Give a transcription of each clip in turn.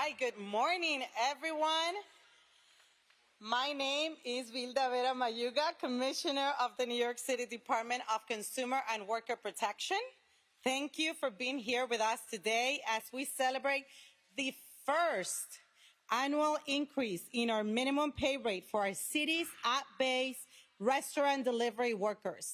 right, good morning, everyone. My name is Vilda Vera Mayuga, Commissioner of the New York City Department of Consumer and Worker Protection. Thank you for being here with us today as we celebrate the first annual increase in our minimum pay rate for our city's app-based restaurant delivery workers.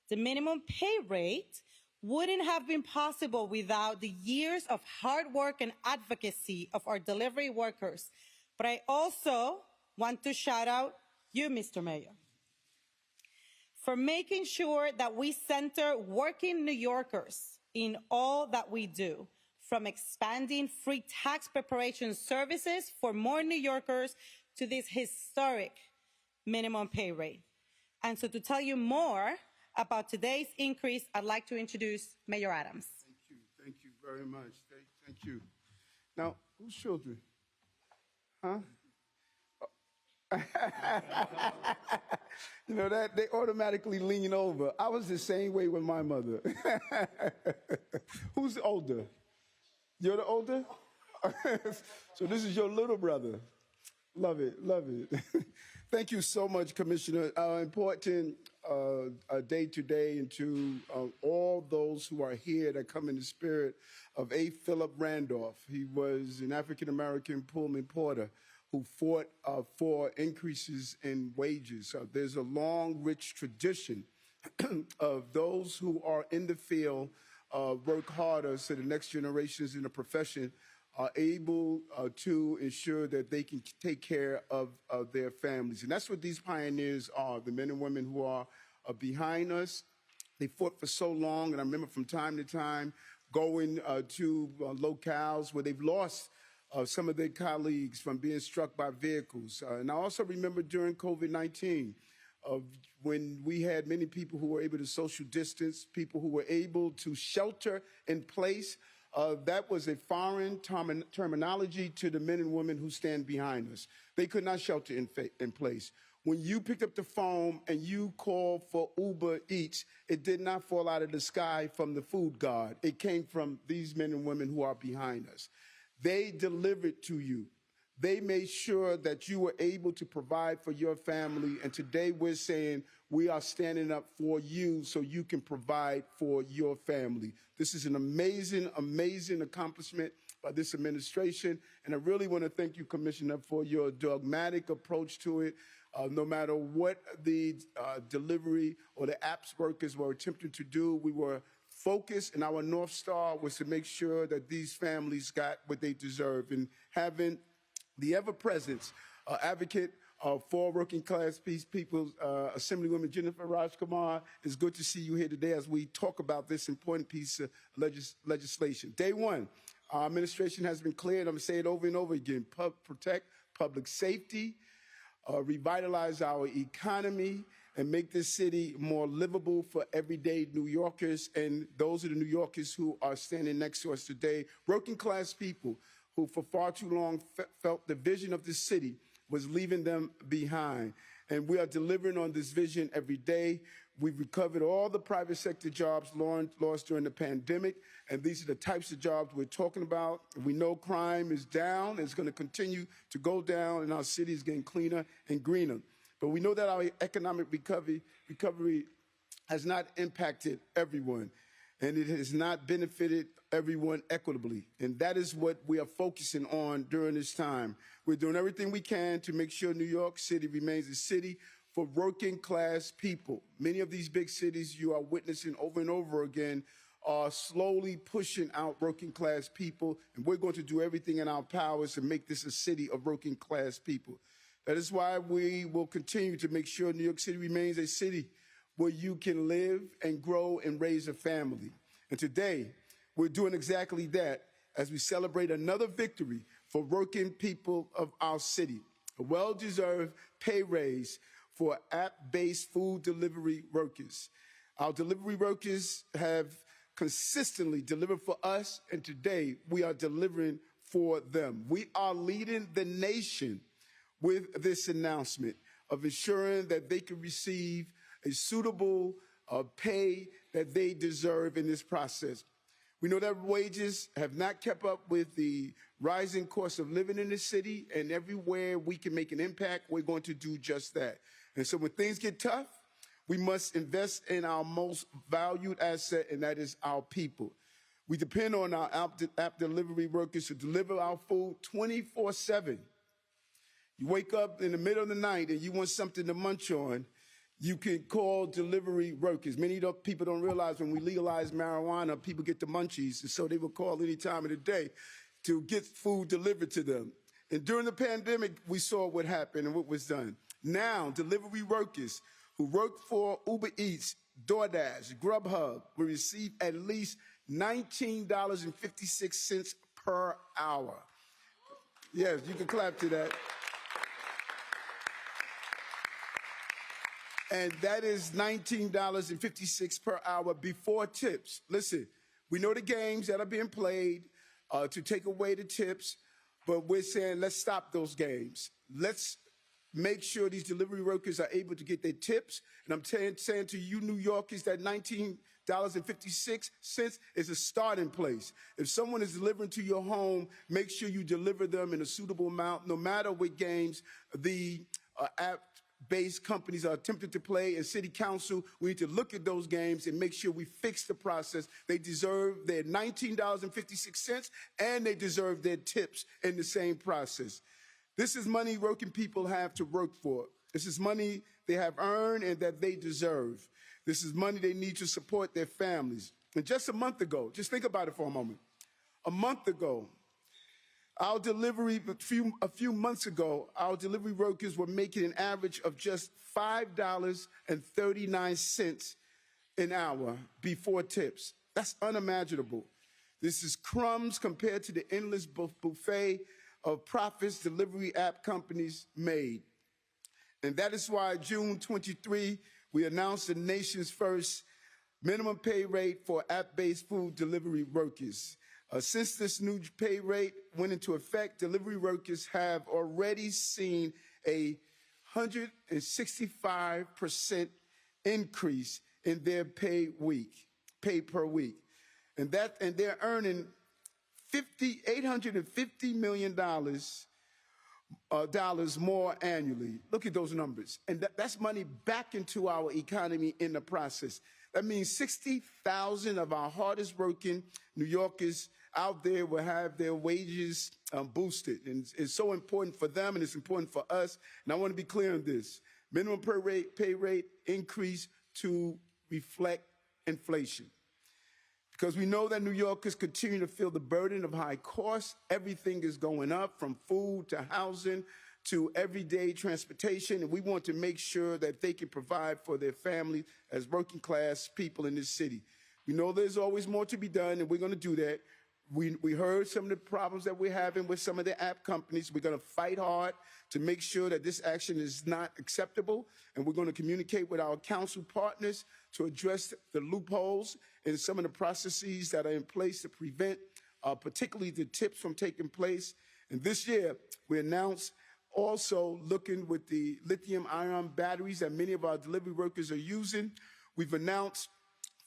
The minimum pay rate wouldn't have been possible without the years of hard work and advocacy of our delivery workers. But I also want to shout out you, Mr. Mayor, for making sure that we center working New Yorkers in all that we do, from expanding free tax preparation services for more New Yorkers to this historic minimum pay rate. And so to tell you more about today's increase, I'd like to introduce Mayor Adams. Thank you very much. Thank you. Now, whose children? Huh? You know that they automatically lean over. I was the same way with my mother. Who's older? You're the older? So this is your little brother. Love it, love it. Thank you so much, Commissioner. Important day today, and to all those who are here that come in the spirit of A. Philip Randolph. He was an African-American Pullman porter who fought for increases in wages. There's a long, rich tradition of those who are in the field work harder so the next generations in the profession are able to ensure that they can take care of their families. And that's what these pioneers are, the men and women who are behind us. They fought for so long, and I remember from time to time going to locales where they've lost some of their colleagues from being struck by vehicles. And I also remember during COVID-19, when we had many people who were able to social distance, people who were able to shelter in place. That was a foreign terminology to the men and women who stand behind us. They could not shelter in place. When you picked up the phone and you called for Uber Eats, it did not fall out of the sky from the food god. It came from these men and women who are behind us. They delivered to you. They made sure that you were able to provide for your family. And today we're saying we are standing up for you so you can provide for your family. This is an amazing, amazing accomplishment by this administration. And I really want to thank you, Commissioner, for your dogmatic approach to it. No matter what the delivery or the apps workers were attempting to do, we were focused, and our North Star was to make sure that these families got what they deserve. And having the ever-present advocate for working class people, Assemblywoman Jennifer Rajkumar, it's good to see you here today as we talk about this important piece of legislation. Day one, our administration has been clear, and I'm going to say it over and over again, protect public safety, revitalize our economy, and make this city more livable for everyday New Yorkers. And those are the New Yorkers who are standing next to us today, working class people who for far too long felt the vision of this city was leaving them behind. And we are delivering on this vision every day. We've recovered all the private sector jobs lost during the pandemic, and these are the types of jobs we're talking about. We know crime is down. It's going to continue to go down, and our city is getting cleaner and greener. But we know that our economic recovery has not impacted everyone, and it has not benefited everyone equitably. And that is what we are focusing on during this time. We're doing everything we can to make sure New York City remains a city for working class people. Many of these big cities you are witnessing over and over again are slowly pushing out working class people, and we're going to do everything in our powers to make this a city of working class people. That is why we will continue to make sure New York City remains a city where you can live and grow and raise a family. And today, we're doing exactly that as we celebrate another victory for working people of our city, a well-deserved pay raise for app-based food delivery workers. Our delivery workers have consistently delivered for us, and today we are delivering for them. We are leading the nation with this announcement of ensuring that they can receive a suitable pay that they deserve in this process. We know that wages have not kept up with the rising cost of living in the city, and everywhere we can make an impact, we're going to do just that. And so when things get tough, we must invest in our most valued asset, and that is our people. We depend on our app delivery workers to deliver our food 24/7. You wake up in the middle of the night and you want something to munch on, you can call delivery workers. Many people don't realize when we legalize marijuana, people get the munchies, and so they will call any time of the day to get food delivered to them. And during the pandemic, we saw what happened and what was done. Now, delivery workers who work for Uber Eats, DoorDash, Grubhub will receive at least $19.56 per hour. Yes, you can clap to that. And that is $19.56 per hour before tips. Listen, we know the games that are being played to take away the tips, but we're saying let's stop those games. Let's make sure these delivery workers are able to get their tips. And I'm saying to you, New Yorkers, that $19.56 is a starting place. If someone is delivering to your home, make sure you deliver them in a suitable amount, no matter what games the app-based companies are attempting to play. And City Council, we need to look at those games and make sure we fix the process. They deserve their $19.56, and they deserve their tips in the same process. This is money working people have to work for. This is money they have earned and that they deserve. This is money they need to support their families. And just a month ago, just think about it for a moment. A month ago, a few months ago, our delivery workers were making an average of just $5.39 an hour before tips. That's unimaginable. This is crumbs compared to the endless buffet of profits delivery app companies made. And that is why June 23, we announced the nation's first minimum pay rate for app-based food delivery workers. Since this new pay rate went into effect, delivery workers have already seen a 165% increase in their pay per week. And they're earning $850 million more annually. Look at those numbers. And that's money back into our economy in the process. That means 60,000 of our hardest working New Yorkers out there will have their wages boosted. And it's so important for them and it's important for us. And I want to be clear on this. Minimum pay rate increase to reflect inflation. Because we know that New Yorkers continue to feel the burden of high costs. Everything is going up, from food to housing to everyday transportation. And we want to make sure that they can provide for their families as working class people in this city. We know there's always more to be done, and we're going to do that. We heard some of the problems that we're having with some of the app companies. We're going to fight hard to make sure that this action is not acceptable. And we're going to communicate with our council partners to address the loopholes in some of the processes that are in place to prevent particularly the tips from taking place. And this year, we announced also looking with the lithium-ion batteries that many of our delivery workers are using. We've announced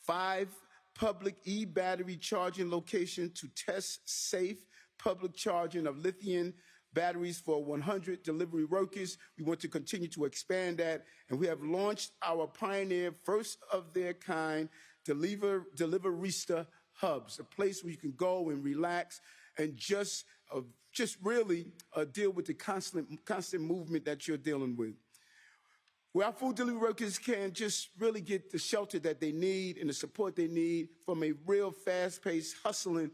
5 public e-battery charging locations to test safe public charging of lithium batteries for 100 delivery workers. We want to continue to expand that, and we have launched our pioneer, first of their kind, Deliverista hubs, a place where you can go and relax and just really deal with the constant movement that you're dealing with. Where our food delivery workers can just really get the shelter that they need and the support they need from a real fast-paced, hustling,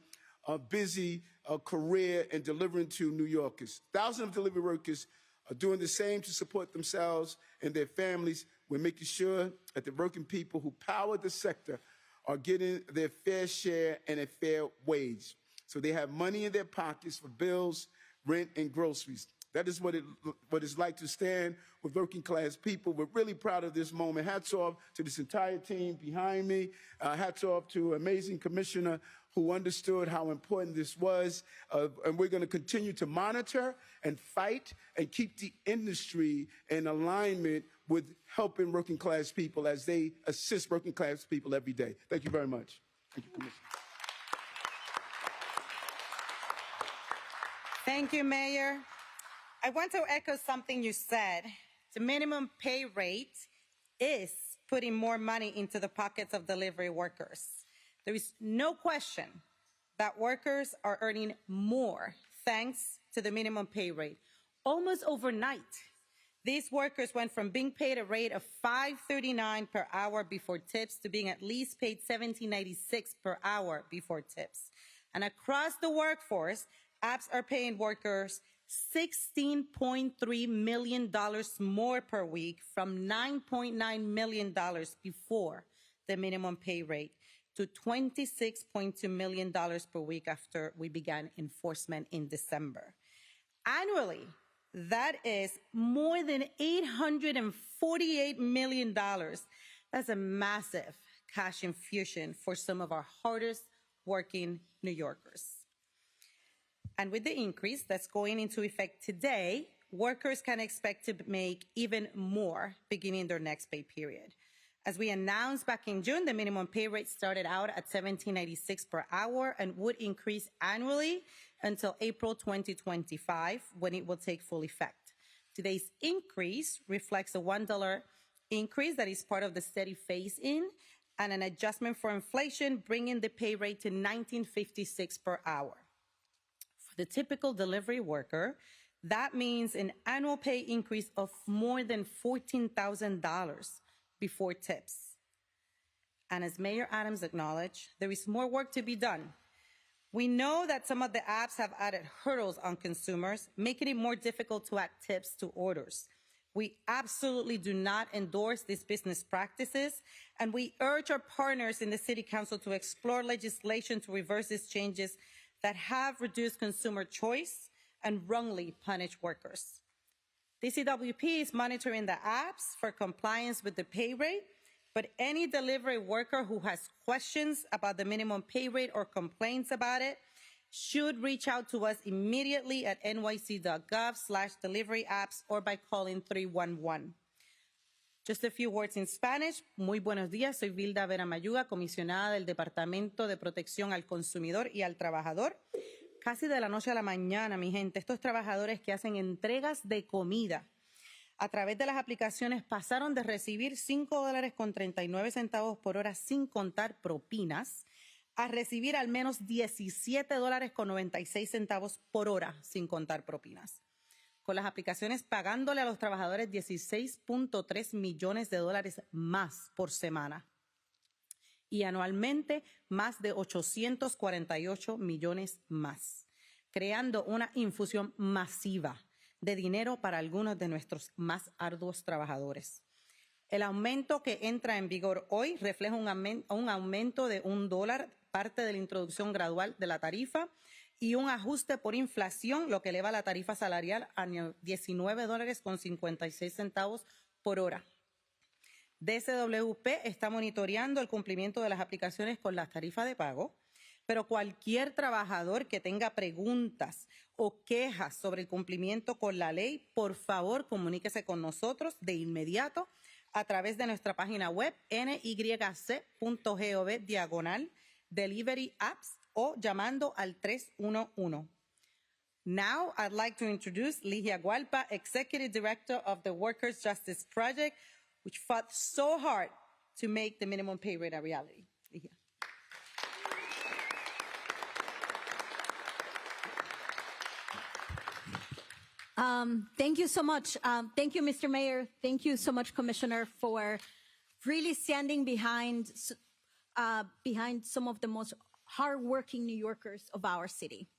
busy career and delivering to New Yorkers. Thousands of delivery workers are doing the same to support themselves and their families. We're making sure that the working people who power the sector are getting their fair share and a fair wage. So they have money in their pockets for bills, rent, and groceries. That is what it's like to stand with working class people. We're really proud of this moment. Hats off to this entire team behind me. Hats off to amazing commissioner who understood how important this was. And we're going to continue to monitor and fight and keep the industry in alignment with helping working class people as they assist working class people every day. Thank you very much. Thank you, Commissioner. Thank you, Mayor. I want to echo something you said. The minimum pay rate is putting more money into the pockets of delivery workers. There is no question that workers are earning more thanks to the minimum pay rate. Almost overnight, these workers went from being paid a rate of $5.39 per hour before tips to being at least paid $17.96 per hour before tips. And across the workforce, apps are paying workers $16.3 million more per week from $9.9 million before the minimum pay rate to $26.2 million per week after we began enforcement in December. Annually, that is more than $848 million. That's a massive cash infusion for some of our hardest working New Yorkers. And with the increase that's going into effect today, workers can expect to make even more beginning their next pay period. As we announced back in June, the minimum pay rate started out at $17.96 per hour and would increase annually until April 2025, when it will take full effect. Today's increase reflects a $1 increase that is part of the steady phase-in and an adjustment for inflation, bringing the pay rate to $19.56 per hour. For the typical delivery worker, that means an annual pay increase of more than $14,000 before tips. And as Mayor Adams acknowledged, there is more work to be done. We know that some of the apps have added hurdles on consumers, making it more difficult to add tips to orders. We absolutely do not endorse these business practices, and we urge our partners in the City Council to explore legislation to reverse these changes that have reduced consumer choice and wrongly punished workers. DCWP is monitoring the apps for compliance with the pay rate, but any delivery worker who has questions about the minimum pay rate or complaints about it should reach out to us immediately at nyc.gov/delivery apps or by calling 311. Just a few words in Spanish. Muy buenos días, soy Vilda Vera Mayuga, comisionada del Departamento de Protección al Consumidor y al Trabajador. Casi de la noche a la mañana, mi gente, estos trabajadores que hacen entregas de comida a través de las aplicaciones pasaron de recibir $5.39 por hora sin contar propinas a recibir al menos $17.96 por hora sin contar propinas. Con las aplicaciones pagándole a los trabajadores $16.3 millones más por semana. Y anualmente más de 848 millones más, creando una infusión masiva de dinero para algunos de nuestros más arduos trabajadores. El aumento que entra en vigor hoy refleja un aumento de $1, parte de la introducción gradual de la tarifa, y un ajuste por inflación, lo que eleva la tarifa salarial a $19.56 por hora. DCWP está monitoreando el cumplimiento de las aplicaciones con las tarifas de pago, pero cualquier trabajador que tenga preguntas o quejas sobre el cumplimiento con la ley, por favor, comuníquese con nosotros de inmediato a través de nuestra página web nyc.gov/delivery apps o llamando al 311. Now, I'd like to introduce Ligia Gualpa, Executive Director of the Workers' Justice Project, which fought so hard to make the minimum pay rate a reality. Ligia. Thank you so much. Thank you, Mr. Mayor. Thank you so much, Commissioner, for really standing behind some of the most hardworking New Yorkers of our city.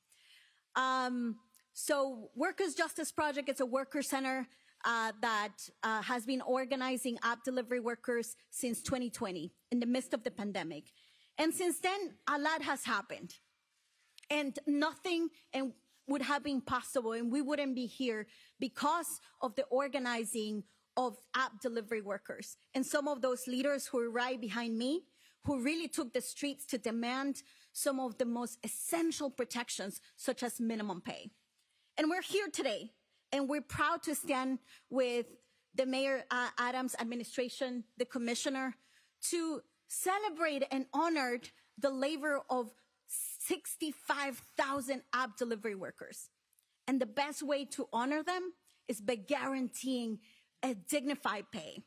So Workers' Justice Project is a worker center that has been organizing app delivery workers since 2020 in the midst of the pandemic. And since then, a lot has happened. And nothing would have been possible, and we wouldn't be here because of the organizing of app delivery workers. And some of those leaders who are right behind me, who really took the streets to demand some of the most essential protections, such as minimum pay. And we're here today, and we're proud to stand with the Mayor Adams administration, the commissioner, to celebrate and honor the labor of 65,000 app delivery workers. And the best way to honor them is by guaranteeing a dignified pay.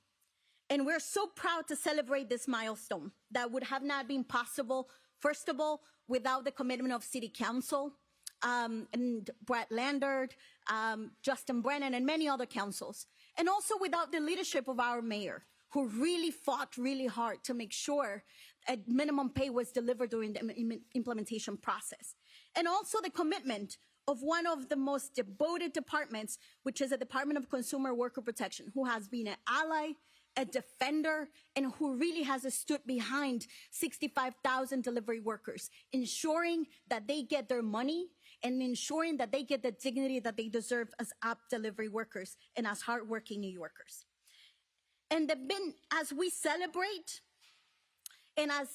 And we're so proud to celebrate this milestone that would have not been possible, first of all, without the commitment of City Council, and Brett Landert, Justin Brennan, and many other councils. And also without the leadership of our mayor, who really fought really hard to make sure a minimum pay was delivered during the implementation process. And also the commitment of one of the most devoted departments, which is the Department of Consumer Worker Protection, who has been an ally, a defender, and who really has stood behind 65,000 delivery workers, ensuring that they get their money and ensuring that they get the dignity that they deserve as app delivery workers and as hardworking New Yorkers. And as we celebrate and as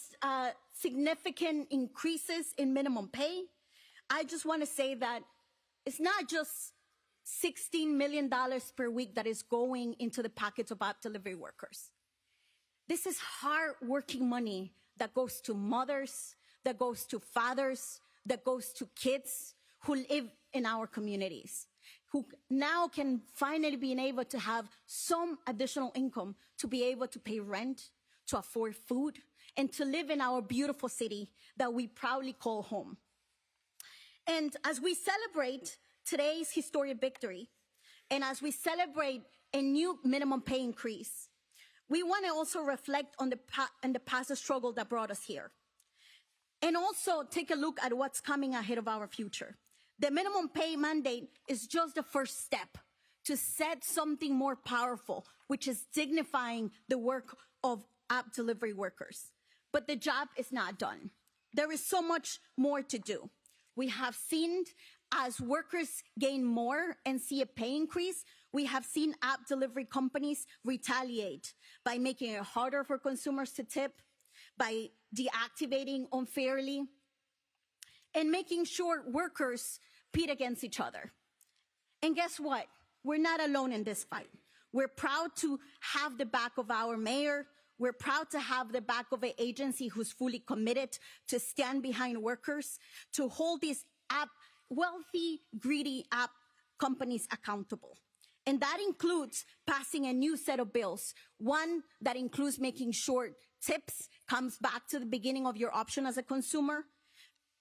significant increases in minimum pay, I just want to say that it's not just $16 million per week that is going into the pockets of app delivery workers. This is hard-working money that goes to mothers, that goes to fathers, that goes to kids who live in our communities, who now can finally be able to have some additional income to be able to pay rent, to afford food, and to live in our beautiful city that we proudly call home. And as we celebrate today's historic victory, and as we celebrate a new minimum pay increase, we want to also reflect on the past struggle that brought us here. And also take a look at what's coming ahead of our future. The minimum pay mandate is just the first step to set something more powerful, which is dignifying the work of app delivery workers. But the job is not done. There is so much more to do. We have seen as workers gain more and see a pay increase, we have seen app delivery companies retaliate by making it harder for consumers to tip, by deactivating unfairly, and making sure workers pit against each other. And guess what? We're not alone in this fight. We're proud to have the back of our mayor. We're proud to have the back of an agency who's fully committed to stand behind workers, to hold these wealthy, greedy app companies accountable. And that includes passing a new set of bills, one that includes making sure tips comes back to the beginning of your option as a consumer,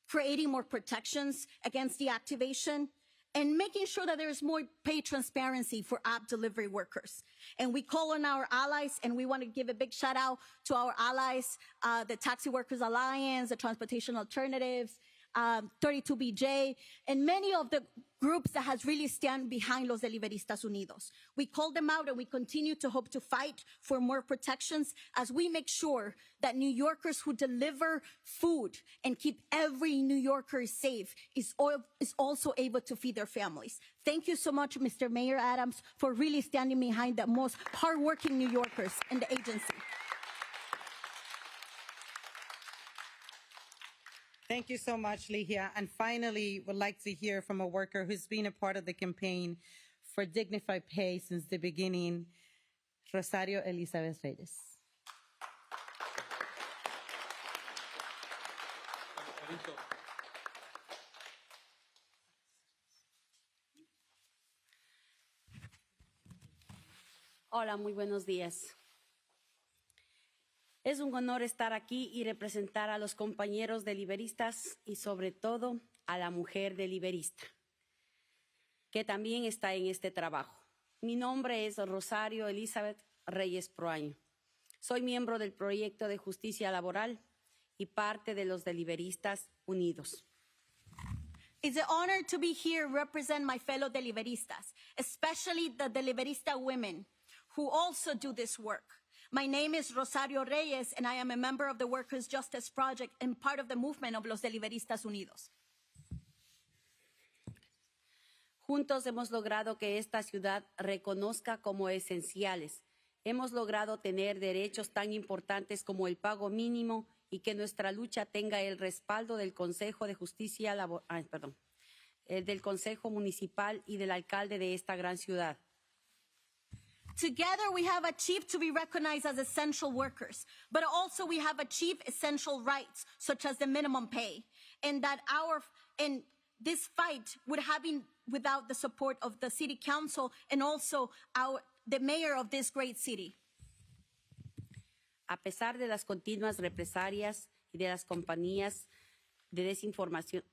creating more protections against deactivation, and making sure that there is more pay transparency for app delivery workers. And we call on our allies, and we want to give a big shout out to our allies, the Taxi Workers Alliance, the Transportation Alternatives, 32BJ, and many of the groups that has really stand behind Los Deliveristas Unidos. We call them out, and we continue to hope to fight for more protections as we make sure that New Yorkers who deliver food and keep every New Yorker safe is also able to feed their families. Thank you so much, Mr. Mayor Adams, for really standing behind the most hardworking New Yorkers in the agency. Thank you so much, Ligia. And finally, would like to hear from a worker who's been a part of the campaign for dignified pay since the beginning, Rosario Elizabeth Reyes. Hola, muy buenos días. Es un honor estar aquí y representar a los compañeros deliberistas y sobre todo a la mujer deliberista, que también está en este trabajo. Mi nombre es Rosario Elizabeth Reyes Proaño. Soy miembro del Proyecto de Justicia Laboral y parte de los Deliberistas Unidos. It's an honor to be here represent my fellow deliberistas, especially the deliberista women who also do this work. My name is Rosario Reyes, and I am a member of the Workers' Justice Project and part of the movement of Los Deliberistas Unidos. Juntos hemos logrado que esta ciudad reconozca como esenciales. Hemos logrado tener derechos tan importantes como el pago mínimo y que nuestra lucha tenga el respaldo del Consejo de Justicia del Consejo Municipal y del alcalde de esta gran ciudad. Together, we have achieved to be recognized as essential workers, but also we have achieved essential rights, such as the minimum pay, and that this fight would have been without the support of the city council and also the mayor of this great city. A pesar de las continuas represalias y de las compañías de desinformación,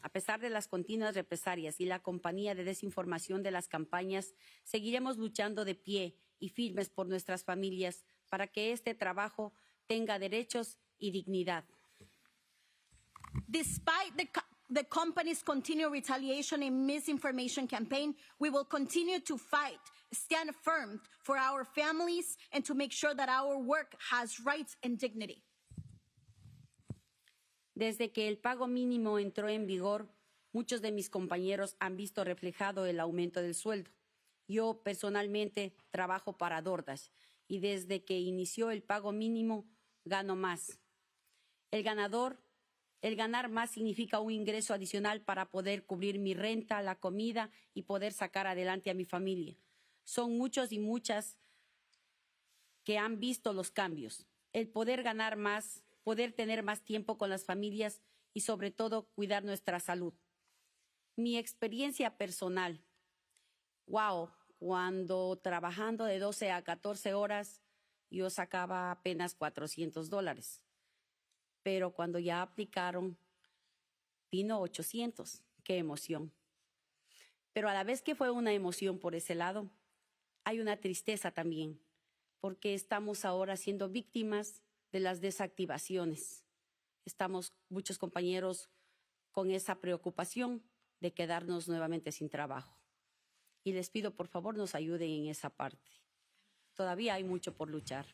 a pesar de las continuas represalias y la compañía de desinformación de las campañas, seguiremos luchando de pie y firmes por nuestras familias para que este trabajo tenga derechos y dignidad. Despite the company's continued retaliation and misinformation campaign, we will continue to fight, stand firm for our families, and to make sure that our work has rights and dignity. Desde que el pago mínimo entró en vigor, muchos de mis compañeros han visto reflejado el aumento del sueldo. Yo personalmente trabajo para DoorDash y desde que inició el pago mínimo gano más. El ganar más significa un ingreso adicional para poder cubrir mi renta, la comida y poder sacar adelante a mi familia. Son muchos y muchas que han visto los cambios. El poder ganar más, poder tener más tiempo con las familias y sobre todo cuidar nuestra salud. Mi experiencia personal, cuando trabajando de 12 a 14 horas yo sacaba apenas $400. Pero cuando ya aplicaron, vino 800. ¡Qué emoción! Pero a la vez que fue una emoción por ese lado, hay una tristeza también, porque estamos ahora siendo víctimas de las desactivaciones. Estamos muchos compañeros con esa preocupación de quedarnos nuevamente sin trabajo. Y les pido, por favor, nos ayuden en esa parte. Todavía hay mucho por luchar.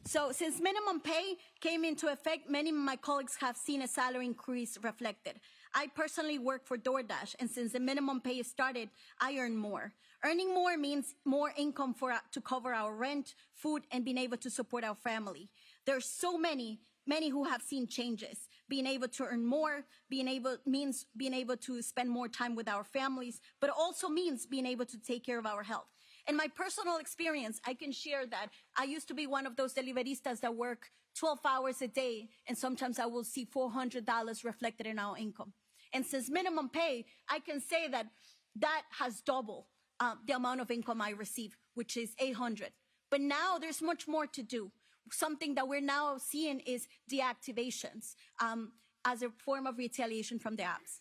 So since minimum pay came into effect, many of my colleagues have seen a salary increase reflected. I personally work for DoorDash, and since the minimum pay started, I earn more. Earning more means more income to cover our rent, food, and being able to support our family. There's so many who have seen changes. Being able to earn more, means being able to spend more time with our families, but also means being able to take care of our health. In my personal experience, I can share that I used to be one of those deliveristas that work 12 hours a day, and sometimes I will see $400 reflected in our income. And since minimum pay, I can say that that has doubled the amount of income I receive, which is $800. But now there's much more to do. Something that we're now seeing is deactivations as a form of retaliation from the apps.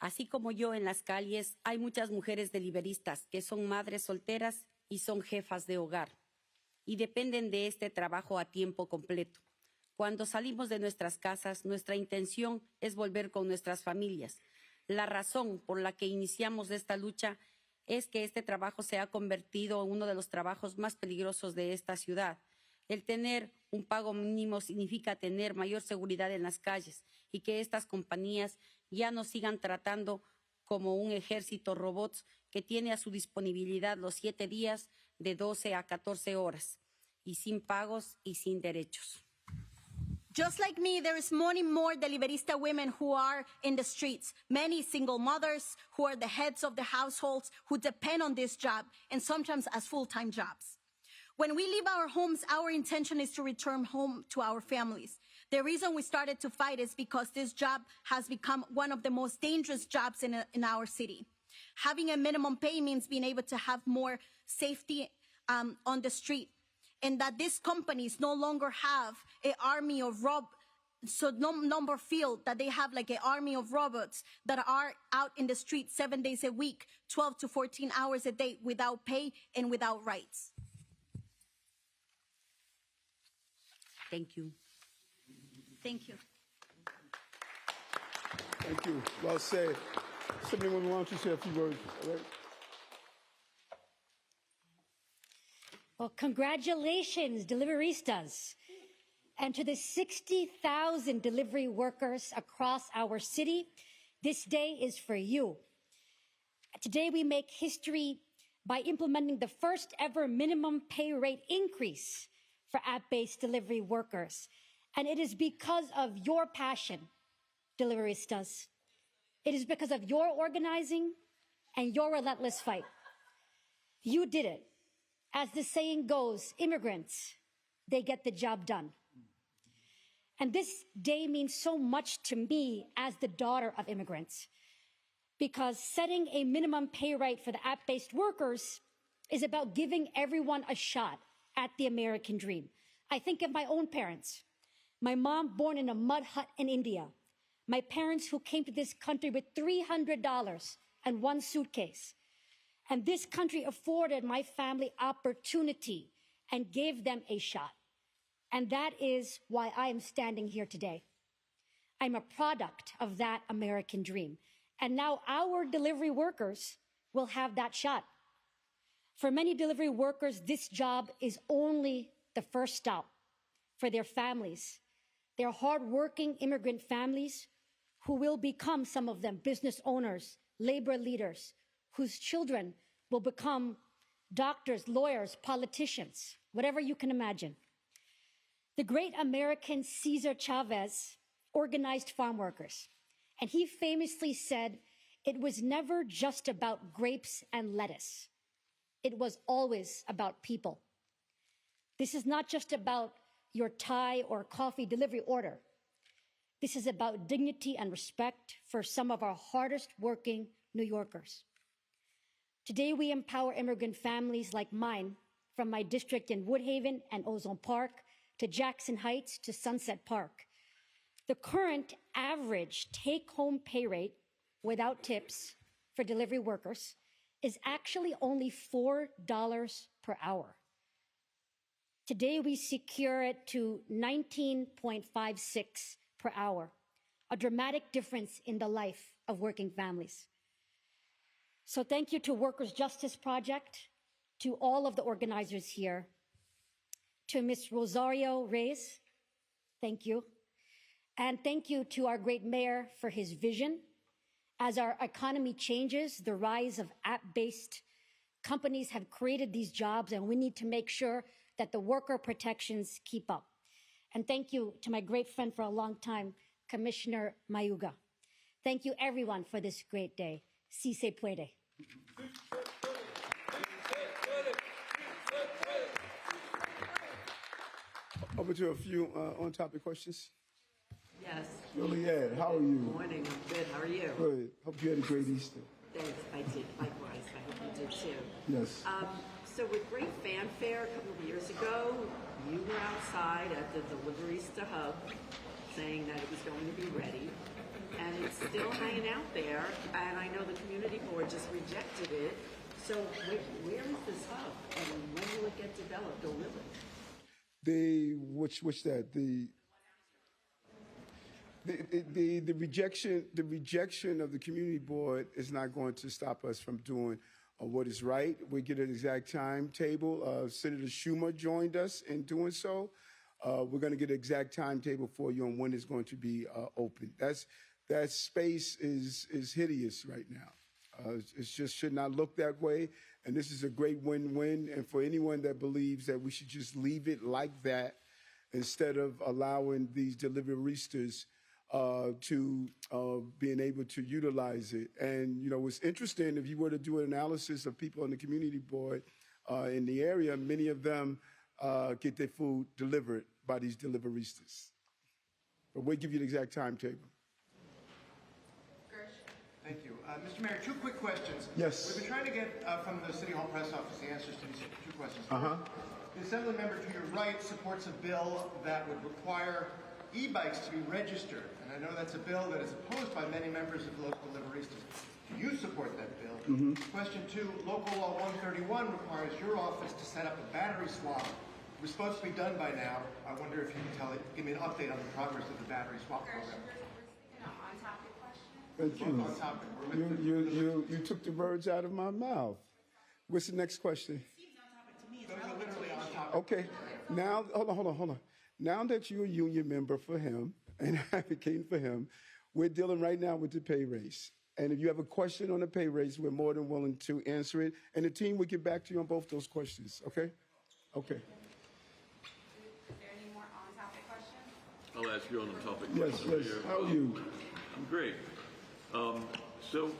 Así como yo en las calles, hay muchas mujeres deliveristas que son madres solteras y son jefas de hogar y dependen de este trabajo a tiempo completo. Cuando salimos de nuestras casas, nuestra intención es volver con nuestras familias. La razón por la que iniciamos esta lucha es que este trabajo se ha convertido en uno de los trabajos más peligrosos de esta ciudad. El tener un pago mínimo significa tener mayor seguridad en las calles y que estas compañías ya no sigan tratando como un ejército robots que tiene a su disponibilidad los 7 días de 12 a 14 horas y sin pagos y sin derechos. Just like me, there is many more deliverista women who are in the streets, many single mothers who are the heads of the households who depend on this job and sometimes as full-time jobs. When we leave our homes, our intention is to return home to our families. The reason we started to fight is because this job has become one of the most dangerous jobs in our city. Having a minimum pay means being able to have more safety on the street, and that these companies no longer have an army of feel that they have like an army of robots that are out in the street 7 days a week, 12 to 14 hours a day without pay and without rights. Thank you. Thank you. Thank you. Well said. Assemblywoman, why don't you say a few words? All right. Well, congratulations, deliveristas. And to the 60,000 delivery workers across our city, this day is for you. Today, we make history by implementing the first ever minimum pay rate increase for app-based delivery workers. And it is because of your passion, deliveristas. It is because of your organizing and your relentless fight. You did it. As the saying goes, immigrants, they get the job done. And this day means so much to me as the daughter of immigrants, because setting a minimum pay rate for the app-based workers is about giving everyone a shot at the American dream. I think of my own parents. My mom, born in a mud hut in India. My parents who came to this country with $300 and one suitcase. And this country afforded my family opportunity and gave them a shot. And that is why I am standing here today. I'm a product of that American dream. And now our delivery workers will have that shot. For many delivery workers, this job is only the first stop for their families, their hardworking immigrant families who will become, some of them, business owners, labor leaders, whose children will become doctors, lawyers, politicians, whatever you can imagine. The great American Cesar Chavez organized farm workers, and he famously said, it was never just about grapes and lettuce. It was always about people. This is not just about your Thai or coffee delivery order. This is about dignity and respect for some of our hardest working New Yorkers. Today, we empower immigrant families like mine from my district in Woodhaven and Ozone Park to Jackson Heights to Sunset Park. The current average take-home pay rate without tips for delivery workers is actually only $4 per hour. Today, we secure it to $19.56 per hour, a dramatic difference in the life of working families. So thank you to Workers' Justice Project, to all of the organizers here, to Ms. Rosario Reyes, thank you. And thank you to our great mayor for his vision. As our economy changes, the rise of app-based companies have created these jobs, and we need to make sure that the worker protections keep up. And thank you to my great friend for a long time, Commissioner Mayuga. Thank you, everyone, for this great day. Si se puede. Over to a few on-topic questions. Yes. Juliet, how are you? Good morning. I'm good. How are you? Good. Hope you had a great Easter. Thanks. I did. Likewise. I hope you did too. Yes. So with great fanfare a couple of years ago, you were outside at the Deliverista Hub saying that it was going to be ready. And it's still hanging out there. And I know the community board just rejected it. So where is this hub? And when will it get developed or will it? Which that? The rejection of the community board is not going to stop us from doing what is right. We get an exact timetable. Senator Schumer joined us in doing so. We're going to get an exact timetable for you on when it's going to be open. That space is hideous right now. It just should not look that way. And this is a great win-win. And for anyone that believes that we should just leave it like that instead of allowing these deliveristas to being able to utilize it. And, you know, it's interesting, if you were to do an analysis of people on the community board in the area, many of them get their food delivered by these deliveristas. But we'll give you the exact timetable. Thank you. Mr. Mayor, two quick questions. Yes. We've been trying to get from the City Hall press office the answers to these two questions. The Assembly member to your right supports a bill that would require e-bikes to be registered. And I know that's a bill that is opposed by many members of local deliveristas. Do you support that bill? Question two, Local Law 131 requires your office to set up a battery swap. It was supposed to be done by now. I wonder if you can give me an update on the progress of the battery swap program. Thank you. You took the words out of my mouth. What's the next question? Those are literally on topic. Okay. Now, hold on. Now that you're a union member for him and advocating for him, we're dealing right now with the pay raise. And if you have a question on the pay raise, we're more than willing to answer it. And the team will get back to you on both those questions. Okay? Okay. Is there any more on-topic questions? I'll ask you on the topic. Yes. How are you? I'm great. So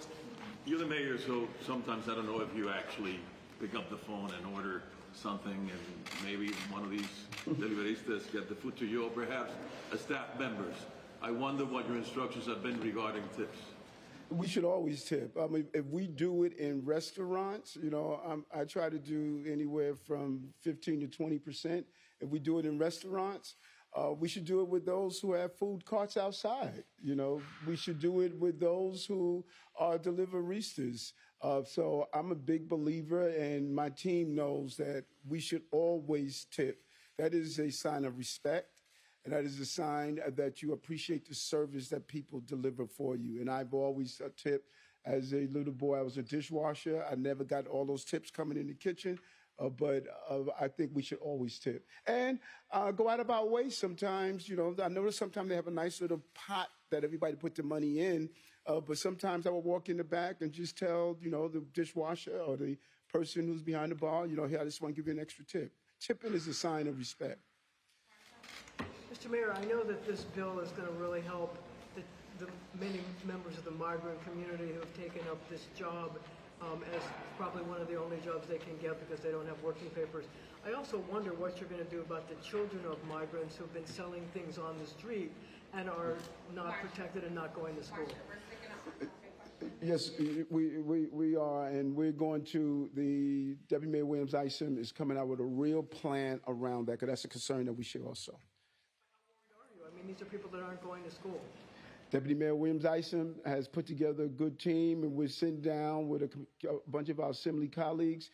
you're the mayor, so sometimes I don't know if you actually pick up the phone and order something, and maybe one of these deliveristas get the food to you, or perhaps as staff members. I wonder what your instructions have been regarding tips. We should always tip. I mean, if we do it in restaurants, you know, I try to do anywhere from 15 to 20%. If we do it in restaurants, we should do it with those who have food carts outside. You know, we should do it with those who are deliveristas. So I'm a big believer, and my team knows that we should always tip. That is a sign of respect. And that is a sign that you appreciate the service that people deliver for you. And I've always tipped. As a little boy, I was a dishwasher. I never got all those tips coming in the kitchen, but I think we should always tip. And go out of our way sometimes. You know, I notice sometimes they have a nice little pot that everybody put the money in, but sometimes I will walk in the back and just tell, you know, the dishwasher or the person who's behind the bar, you know, hey, I just want to give you an extra tip. Tipping is a sign of respect. Mr. Mayor, I know that this bill is going to really help the many members of the migrant community who have taken up this job as probably one of the only jobs they can get because they don't have working papers. I also wonder what you're going to do about the children of migrants who've been selling things on the street and are not protected and not going to school. Yes, we are, and we're going to, the Deputy Mayor Williams Isom is coming out with a real plan around that, because that's a concern that we share also. I mean, these are people that aren't going to school. Deputy Mayor Williams Isom has put together a good team, and we're sitting down with a bunch of our assembly colleagues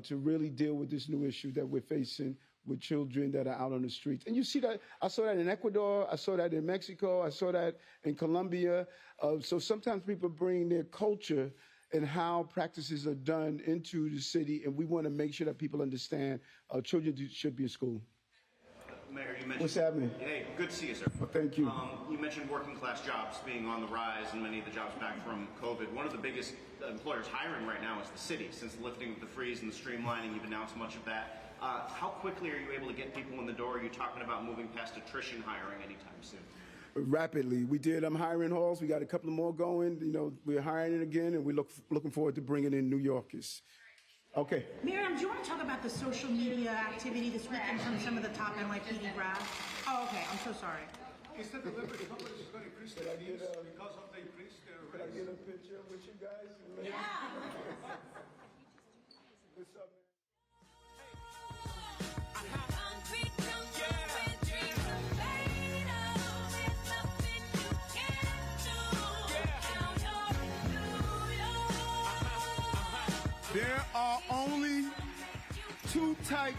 to really deal with this new issue that we're facing with children that are out on the streets. And you see that, I saw that in Ecuador, I saw that in Mexico, I saw that in Colombia. So sometimes people bring their culture and how practices are done into the city, and we want to make sure that people understand children should be in school. Mayor, you mentioned... What's happening? Hey, good to see you, sir. Well, thank you. You mentioned working class jobs being on the rise and many of the jobs back from COVID. One of the biggest employers hiring right now is the city. Since the lifting of the freeze and the streamlining, you've announced much of that. How quickly are you able to get people in the door? Are you talking about moving past attrition hiring anytime soon? Rapidly. We did hiring halls. We got a couple of more going. You know, we're hiring again, and we're looking forward to bringing in New Yorkers. Okay. Miriam, do you want to talk about the social media activity this weekend from some of the top NYPD brass? Oh, okay. I'm so sorry. He said the liberty complex is going to increase their fees because of the increased Can I get a picture with you guys? Yeah. What's up, man? There are only two types